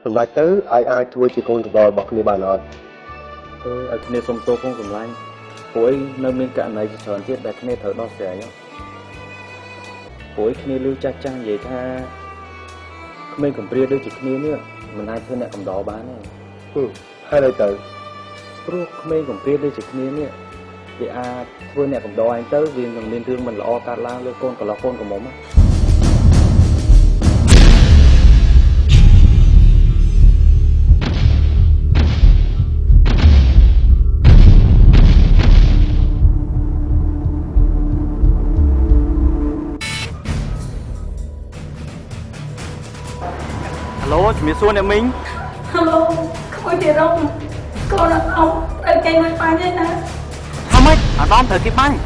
សម្រាប់ទៅអាចធ្វើជាកូនច្បងរបស់គ្នាបានអត់ឲ្យគ្នាសុំទោសផងសម្លាញ់ព្រោះនៅមានករណីជាច្រើនទៀតដែលគ្នាត្រូវដោះស្រាយព្រោះគ្នាលឺចាស់ចាស់និយាយថាក្មេងកំព្រាដូចជាគ្នានេះមិនអាចធ្វើអ្នកកំដរបានទេហើយទៅព្រោះក្មេងកំព្រាដូចជាគ្នានេះគេអាចធ្វើអ្នកកំដរឯងទៅវានឹងមានរឿងមិនល្អកើតឡើងលើកូនកន្លោះកូនកំមុំឡូជំរាបសួរអ្នកមីងហៅក្មួយទៀតôngកូនôngត្រូវគេមកបាញ់ទេណាថាម៉េចអាដាមត្រូវគេបាញ់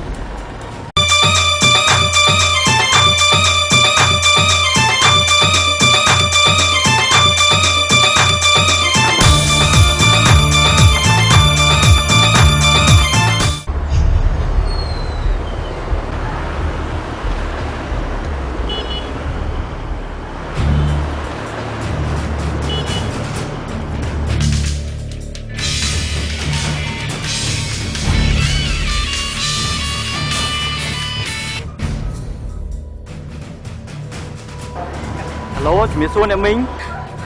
ឡូជំរាបសួរអ្នកមីង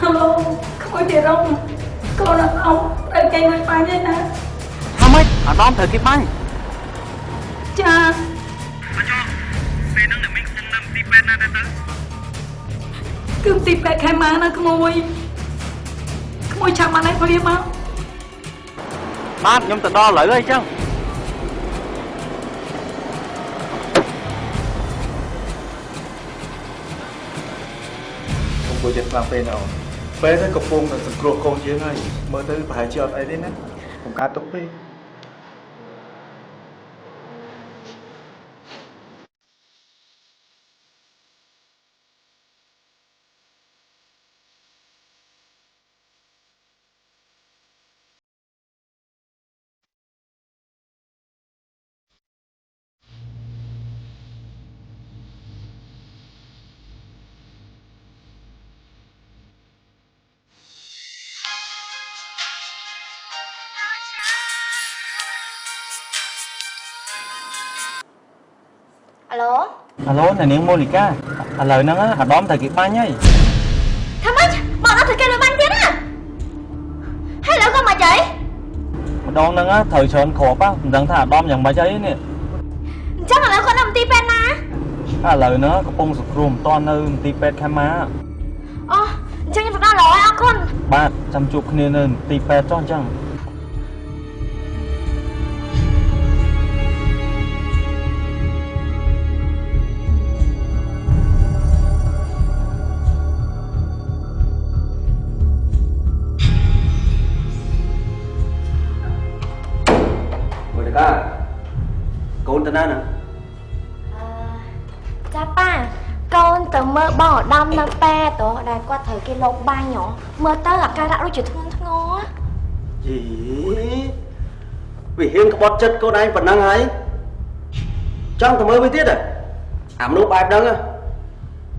ហៅក្មួយទៀតôngកូនôngត្រូវគេមកបាញ់ទេណាថាម៉េចអាដាមត្រូវគេបាញ់ចាចុះពេលហ្នឹងអ្នកមីងកំពុងនៅទីពេទ្យណាដែរទៅគឺទីពេទ្យខេម៉ាណាក្មួយឆាប់មកនេះព្រាមមកបាទខ្ញុំទៅដល់ឥឡូវហើយចឹង ព្រោះយើងខ្លាំងពេកណាអូនពេលទៅកំពុងតែសង្គ្រោះកូនយើងហើយមើលទៅប្រហែលជាអត់អីទេណាកុំកើតទុកពេក Alo អាឡូអ្នកនាងម៉ូលីកាឥឡូវហ្នឹងអាដាមតែគេបាញ់ហើយ Thằng ơi bọn nó thử kêu lời banh tiếng à hay là con mà chị ម្ដងហ្នឹងត្រូវច្រើនគ្រាប់មិនដឹងថាអាដាមយ៉ាងម៉េចអីនេះ chắc là con nằm ti pen mà ឥឡូវហ្នឹងកំពុងសង្គ្រោះមិនតាន់នៅមន្ទីរពេទ្យខេមម៉ា chắc như nó lỗi á con បាទចាំជួបគ្នានៅមន្ទីរពេទ្យចុះអញ្ចឹង Con tên nào? Cha ba con từ mơ bỏ đâm năm pe tổ đài qua thời cái lột ba nhỏ mơ tới là ca đã đôi chuyện thương ngó gì vì hiên có bọt chất cô này vẫn năng ấy trong thằng mơ mới tiết à ảm nụ bài đăng à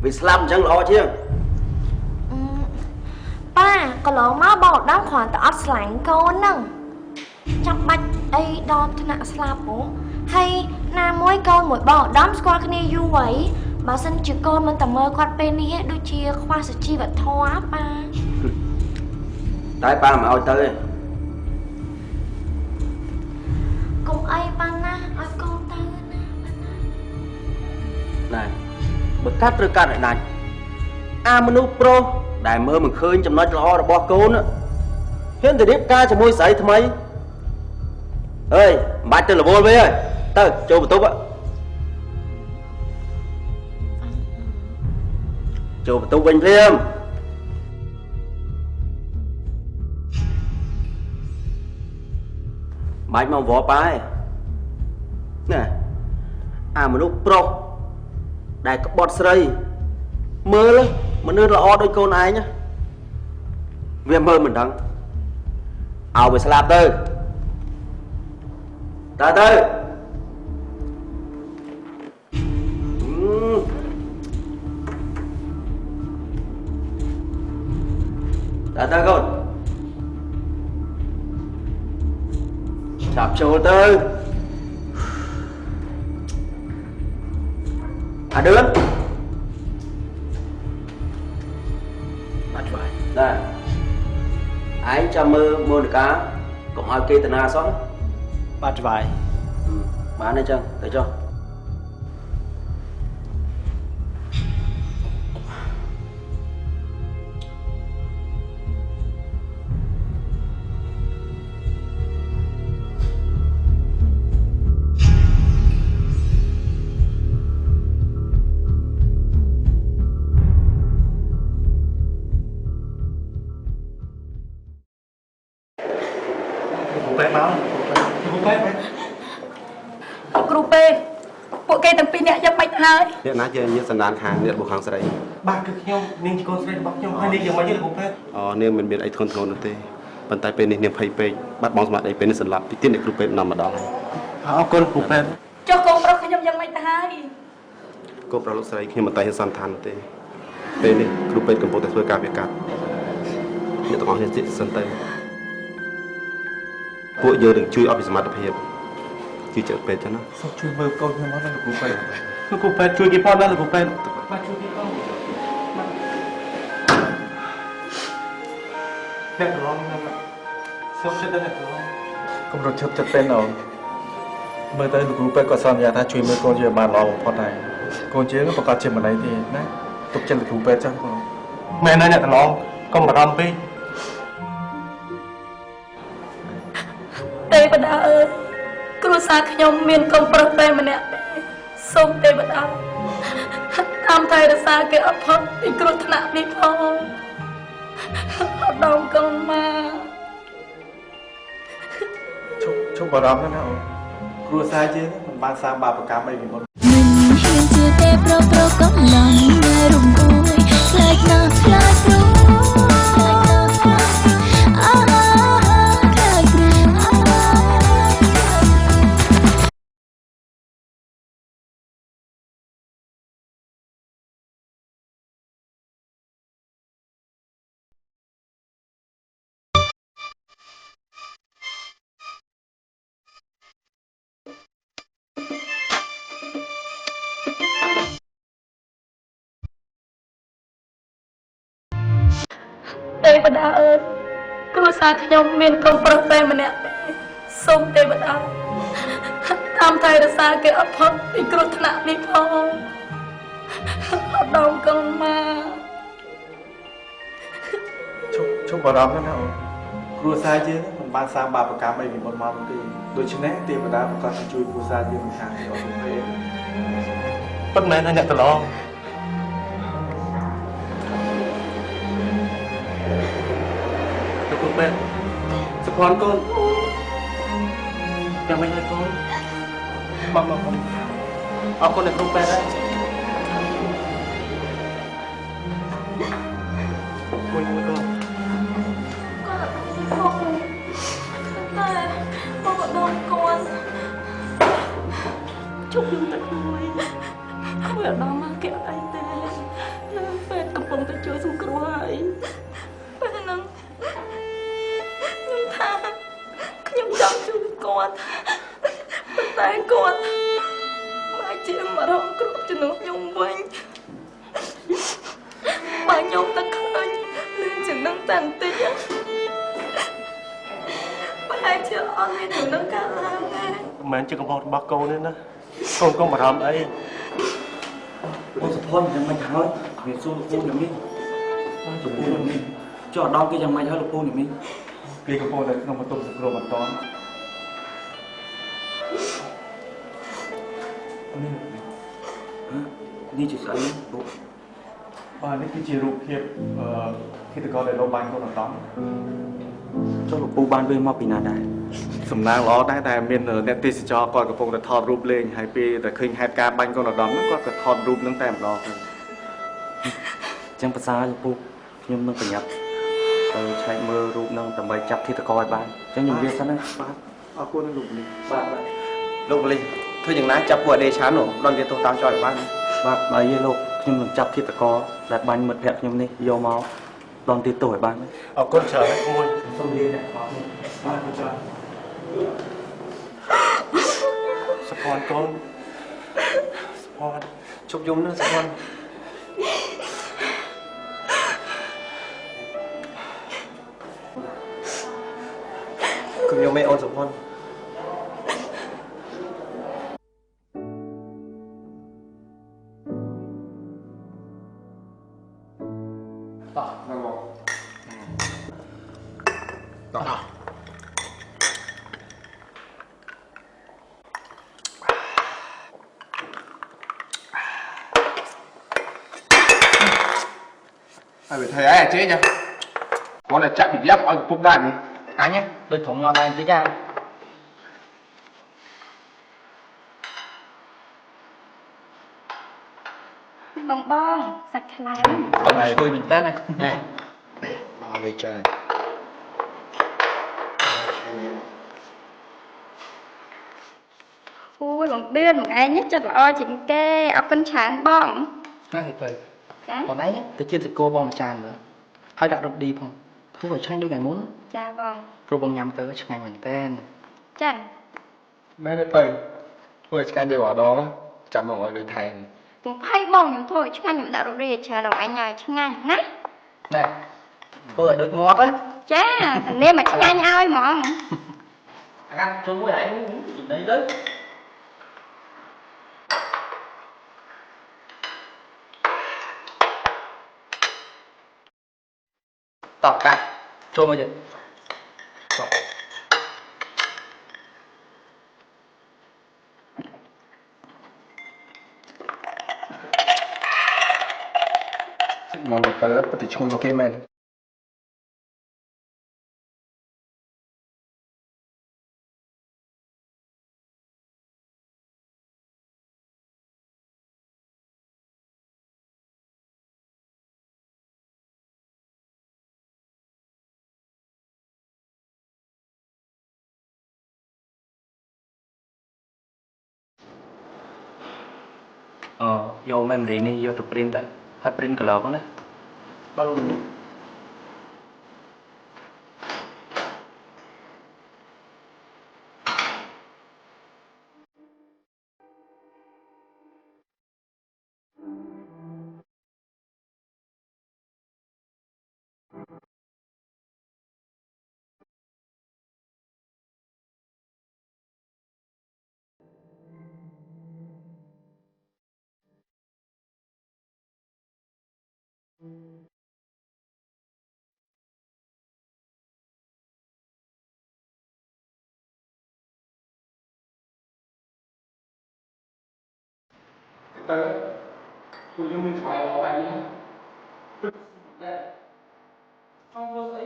vì slam chẳng lo chứ ba còn lỡ má bỏ đâm khoản từ ớt slãnh con nâng trong bạch ấy đo thân nạ slap bố hay nam mối con mỗi bỏ đâm qua cái này du vậy bà xin chữ con mình tầm mơ quạt bên đi đôi chia khoa sự chi vật thoá ba tại ba mà ôi tới cùng ai ba na ai con ta na này bật cắt rồi cắt lại này a manu pro đại mơ mình khơi trong nói lo là bo côn á hiện từ điệp ca cho môi sấy thầm ấy ơi bắt tên là vô với ơi tớ cho một túc á cho một túc bình thêm mày mong võ bài nè à mà lúc pro đại có bọt sợi mơ lắm mà nơi là o đôi cô này nhá vì mơ mình đắng ảo về slap tư ta tư ta tư con chạp chỗ tư à đứa bắt phải đây ai cho mơ mua được cá cũng ai kia tên na xóa bắt vài bán đây chân để choអ្នកណាជាញាតិសន្តានខាងអ្នកបុកខាងស្រីបាទគឺខ្ញុំនាងជាកូនស្រីរបស់ខ្ញុំហើយនាងយ៉ាងម៉េចទេលោកពេទ្យអូនាងមិនមានអីធ្ងន់ធ្ងរនោះទេប៉ុន្តែពេលនេះនាងភ័យពេកបាត់បង់ស្មារតីពេលនេះសម្លាប់ទីទៀតអ្នកគ្រូពេទ្យនាំមកដល់អរគុណគ្រូពេទ្យចុះកូនប្រុសខ្ញុំយ៉ាងម៉េចទៅហើយកូនប្រុសលោកស្រីខ្ញុំមិនតែហ៊ានសន្តានទេពេលនេះគ្រូពេទ្យកំពុងតែធ្វើការវិកាត់អ្នកទាំងអស់គ្នាជិះសិនទៅពួកយើងនឹងជួយអស់ពីសមត្ថភាពជឿចិត្តពេទ្យចឹងណាសូមជួយមើលកូនខ្ញុំមកលោកគ្រូពេទ្យលោកគ្រូពេទ្យជួយគេផងណាលោកគ្រូពេទ្យបាទជួយគេផងអ្នករងណាសូមចិត្តអ្នករងកុំរត់ឈប់ចិត្តពេនអូនមើលទៅលោកគ្រូពេទ្យក៏សន្យាថាជួយមើលកូនយើងបានល្អបំផុតហើយកូនយើងប្រកាសជាមិនអីទេណាទុកចិត្តលោកគ្រូពេទ្យចុះបងមែនហើយអ្នករងកុំបារម្ភពេកទេវតាអើយគ្រួសារខ្ញុំមានកូនប្រុសតែម្នាក់ទេសូមទេវតា តាមថែរក្សាគេអត់ផុតពីគ្រោះថ្នាក់នេះផងអត់ដល់កូនមក ជប់បារម្ភណាអូនគ្រួសារយើងមិនបានសាងបាបកម្មអីពីមុន មិនហ៊ានជឿទេប្រុសកំឡុងរំអួយខ្លាចណាស់ខ្លាចព្រួយអូខ្លាចព្រួយ ទេវតាអើយគ្រួសារខ្ញុំមានកូនប្រុសតែម្នាក់ទេសូមទេវតាតាមថែរក្សាគេអត់ផុតពីគ្រោះថ្នាក់នេះផងអត់ដល់កូនមក ជប់បារម្ភណាអូនគ្រួសារយើងមិនបានសាងបាបកម្មអីពីមុនមកទេដូច្នេះទេវតាប្រកាសជួយគ្រួសារយើងមិនខានទេអត់ទេប៉ុន្តែអ្នកត្រឡង ទៅគ្រូពេទ្យសុខអនកូនចាំមិនហើយកូនមកអរគុណអ្នកគ្រូពេទ្យហើយគួយមួយកូន គាត់អត់មានផងតែមកដល់គាត់ជប់នឹងទឹកមួយគាត់អត់ដល់មកគេអត់អីទេនៅពេទ្យកំពុងតែជួយសង្គ្រោះហើយពេលហ្នឹងខ្ញុំថាខ្ញុំចង់ជួយគាត់តែគាត់មកជាមករងគ្រោះជំនួសខ្ញុំវិញបើខ្ញុំតែឃើញនឹងជានឹងតាន់តិចប្រហែលជាអត់មានជំនួសកើតឡើងទេ មិនមែនជាកំហុសរបស់កូនទេណាកូនកុំបារម្ភអីអូសុភ័ណ្ឌយ៉ាងម៉េចហើយវាសួរលោកពូនេះលោកពូនេះចុះដល់គេយ៉ាងម៉េចហើយលោកពូនេះ គេកំពុងតែក្នុងបន្ទប់សង្គ្រោះបន្ទាន់នេះជាស្អីលោក បាទនេះគឺជារូបភាពឃាតករដែលរកបានកូនអត់តចុះលោកពូបានវិញមកពីណាដែរសំណាងល្អដែរតែមានអ្នកទេសចរគាត់កំពុងតែថតរូបលេងហើយពេលតែឃើញហេតុការណ៍បាញ់កូនអត់តហ្នឹងគាត់ក៏ថតរូបហ្នឹងតែម្ដងទៅ ចឹងភាសាលោកពូខ្ញុំនឹងប្រញាប់ទៅឆែកមើលរូបនឹងដើម្បីចាប់ឃាតករឲ្យបានចឹងខ្ញុំនិយាយសិនណា បាទអរគុណលោកលី បាទលោកលីធ្វើយ៉ាងណាចាប់ពួកអដេឆាននោះដល់វាទោសតាមចោលឲ្យបាន បាទបើយេលោកខ្ញុំនឹងចាប់ឃាតករដែលបាញ់មិត្តភក្តិខ្ញុំនេះយកមកដនទីទោសឲ្យបាន អរគុណច្រើនមួយ សូមលាអ្នកបងបាទច្រើន សុភ័ណ្ឌកូនសុភ័ណ្ឌជប់យំណាសុភ័ណ្ឌ ខ្ញុំយកមេអូនសុភ័ណ្ឌ Thầy thầy ấy là chế nha. Con là chắc bị lắp ở phục đạn này. Anh nhé.ដូចត្រង់ងន់ដែរតិចណា បងសាច់ខ្លាំង ហើយគួយមែនតើណា Bao về trời. អូយបងឌឿនបងឯងចិត្តល្អជាងគេអរគុណច្រើនបង ហ្នឹងហើយទៅ ចា បងឯងទៅជាតិសកលបងមួយចានមើលហើយដាក់រ៉ូឌីផងធ្វើឲ្យឆ្ងាញ់ដូចថ្ងៃមុន ចាបង ព្រោះបងញ៉ាំទៅឆ្ងាញ់មែនតើ ចា Mấy cái tay. Ôi cái đây bỏ đó. Chạm vào mọi người thầy. បងផៃបងខ្ញុំធ្វើឲ្យឆ្ងាញ់ខ្ញុំដាក់រូបរាងច្រើនដល់អញហើយឆ្ងាញ់ណា ណែធ្វើឲ្យដូចងាប់ណា ចាធានាមកឆ្ងាញ់ឲ្យហ្មង អាកាជួយមួយឯងនិយាយទៅតបកាចូលមកទៀតតប អ តែឈ្ងុយមកគេមែន យក memory នេះយកទៅ print ទៅហើយ print color ផងណាបើលោក ទៅពួកយើងមានស្បាយល្អហើយតែអងមើលស្អី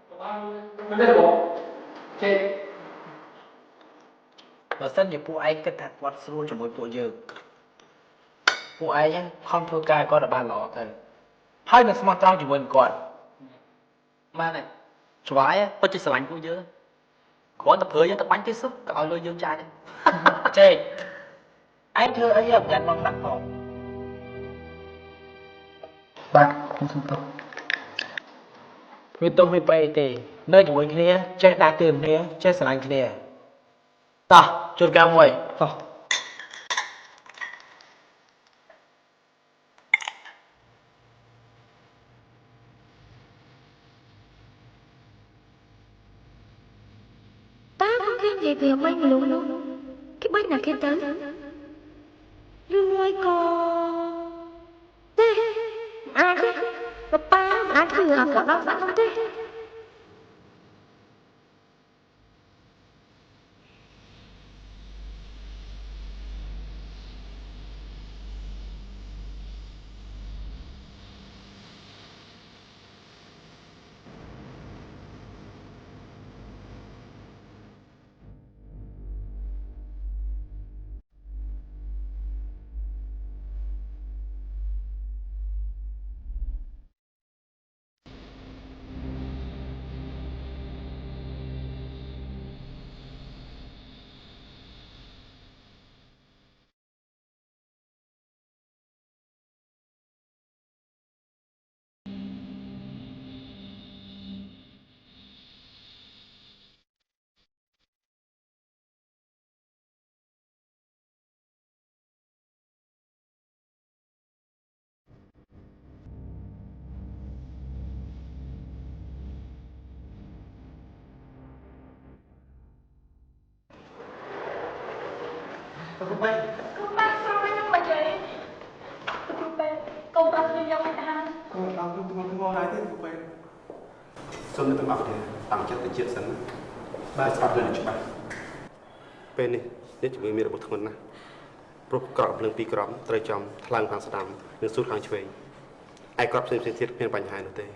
បបានមិនទេបងចេះបើសិនជាពួកឯងគិតថាគាត់ស្រួលជាមួយពួកយើងពួកឯងខំធ្វើការគាត់ឲ្យបានល្អទៅហើយនឹងស្មោះត្រង់ជាមួយនឹងគាត់បានហើយស្វាយពិតជាស្រឡាញ់ពួកយើងគ្រាន់តែព្រើយើងទៅបាញ់ទេសុខក៏ឲ្យលុយយើងចាយចេះឯងធ្វើអីឲ្យប្រយ័ត្នមកដាក់ផងបាទខ្ញុំសុំទោសវាទោសវាបែកទេនៅជាមួយគ្នាចេះដើរទើគ្នាចេះស្រឡាញ់គ្នាតោះជួនកាលមួយតោះតាគេនិយាយពីអ្វីមិនรู้នោះគេបាញ់ណាគេទៅឬមួយក៏ទេអាចទេប៉ាអាចធ្វើអត់ក៏ដល់ដាក់នោះទេគ្រូប៉ែស្រួលខ្ញុំមិនទេគ្រូប៉ែកូនប្រាប់ខ្ញុំយកមកអានធ្ងន់ហើយទេគ្រូប៉ែសូមអ្នកទាំងអស់គ្នាតាំងចិត្តទៅជាតិសិនណាបាទស្ដាប់លើច្បាស់ពេលនេះអ្នកជំងឺមានរបួសធ្ងន់ណាស់ព្រោះក្រក់ភ្លើងពីរក្រំត្រូវចំថ្លើមខាងស្ដាំនិងសួតខាងឆ្វេងឯក្រក់ផ្សេងៗទៀតគ្មានបញ្ហានោះទេ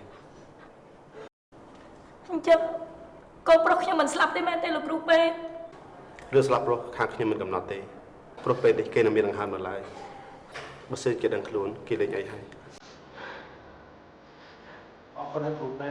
អញ្ចឹងកូនប្រុសខ្ញុំមិនស្លាប់ទេមែនទេលោកគ្រូប៉ែរឿងស្លាប់ប្រុសខាងខ្ញុំមិនកំណត់ទេព្រោះពេលនេះគេនៅមានដង្ហើមនៅឡើយបើសិនគេដឹងខ្លួនគេលេងអីហើយអរគុណគ្រូប៉ែ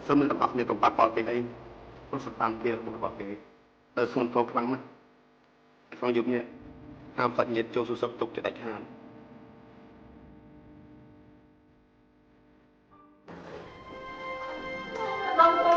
សូមទាំងអស់គ្នាកុំបាត់បោគេអីព្រោះស្តាំទៀតរបស់គេទៅស្ងួនគោខ្លាំងណាស់ក្នុងយុគនេះហាមសាច់ញាតិចូលសុខទុក្ខជាដាច់ខាត បងប្អូ